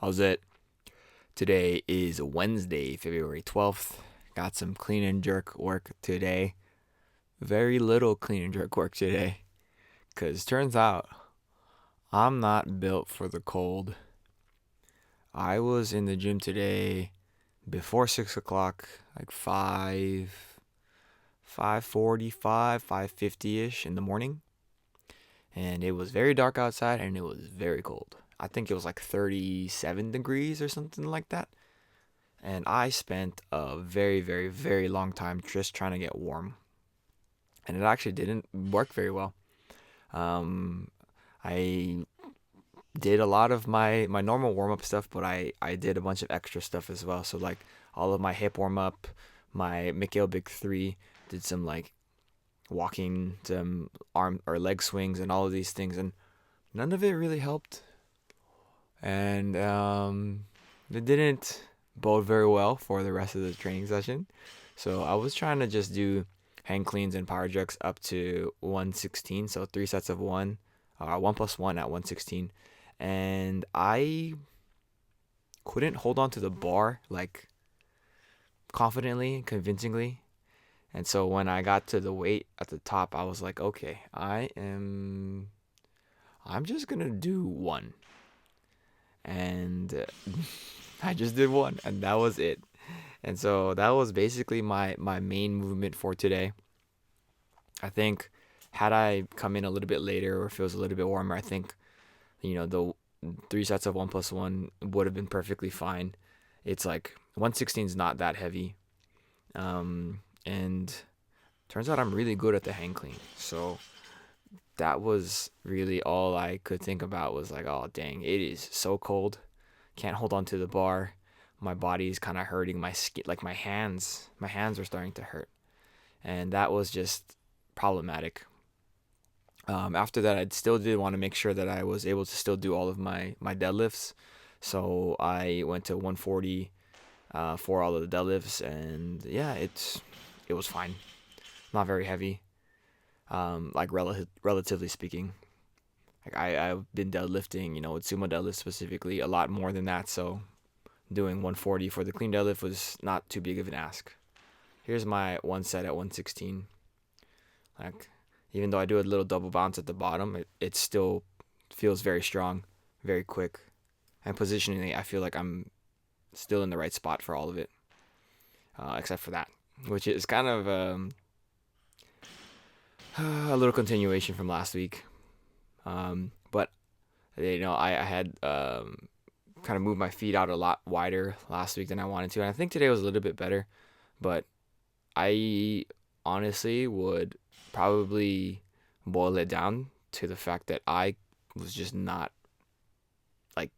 How's it? Today is Wednesday, February 12th. Got some clean and jerk work today. Very little clean and jerk work today. Because turns out I'm not built for the cold. I was in the gym today before 6 o'clock, like 5:45, 5:50ish in the morning. And it was very dark outside and it was very cold. I think it was like 37 degrees or something like that. And I spent a very, very, very long time just trying to get warm. And it actually didn't work very well. Um, I did a lot of my normal warm up stuff, but I did a bunch of extra stuff as well. So, like, all of my hip warm up, my Mikhail Big 3, did some, like, walking, some arm or leg swings, and all of these things. And none of it really helped. And it didn't bode very well for the rest of the training session. So I was trying to just do hang cleans and power jerks up to 116, so 3 sets of 1+1 at 116, and I couldn't hold on to the bar like confidently and convincingly. And so when I got to the weight at the top, I was like, okay, I'm just gonna do one. And I just did one, and that was it. And so that was basically my main movement for today. I think had I come in a little bit later or if it was a little bit warmer, I think, the 3 sets of 1+1 would have been perfectly fine. It's like 116 is not that heavy. And turns out I'm really good at the hang clean. So that was really all I could think about was like, oh, dang, it is so cold. Can't hold on to the bar. My body is kind of hurting. My skin, like my hands are starting to hurt. And that was just problematic. After that, I still did want to make sure that I was able to still do all of my deadlifts. So I went to 140 for all of the deadlifts. And yeah, it was fine. Not very heavy. Like relatively speaking. Like I've been deadlifting, with sumo deadlift specifically, a lot more than that. So doing 140 for the clean deadlift was not too big of an ask. Here's my one set at 116. Like, even though I do a little double bounce at the bottom, it still feels very strong, very quick. And positionally, I feel like I'm still in the right spot for all of it, except for that, which is kind of a little continuation from last week. But I had kind of moved my feet out a lot wider last week than I wanted to, and I think today was a little bit better. But I honestly would probably boil it down to the fact that I was just not like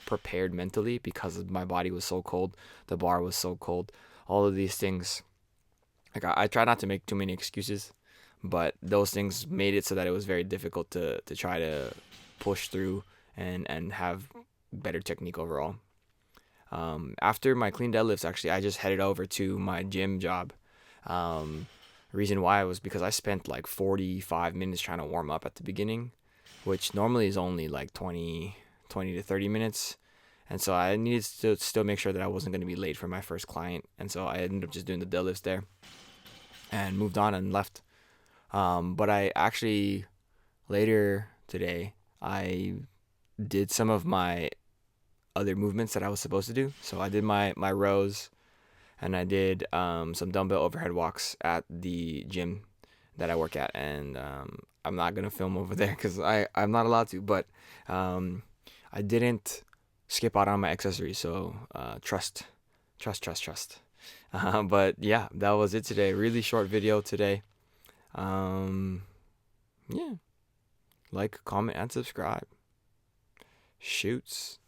prepared mentally because my body was so cold, the bar was so cold, all of these things. Like I try not to make too many excuses, but those things made it so that it was very difficult to try to push through and have better technique overall. After my clean deadlifts, actually, I just headed over to my gym job. Reason why was because I spent like 45 minutes trying to warm up at the beginning, which normally is only like 20 to 30 minutes. And so I needed to still make sure that I wasn't going to be late for my first client. And so I ended up just doing the deadlifts there and moved on and left. But I actually, later today, I did some of my other movements that I was supposed to do. So I did my rows, and I did some dumbbell overhead walks at the gym that I work at. And I'm not going to film over there because I'm not allowed to. But I didn't skip out on my accessories. So trust. But yeah, that was it today. Really short video today. Yeah. Like, comment, and subscribe. Shoots.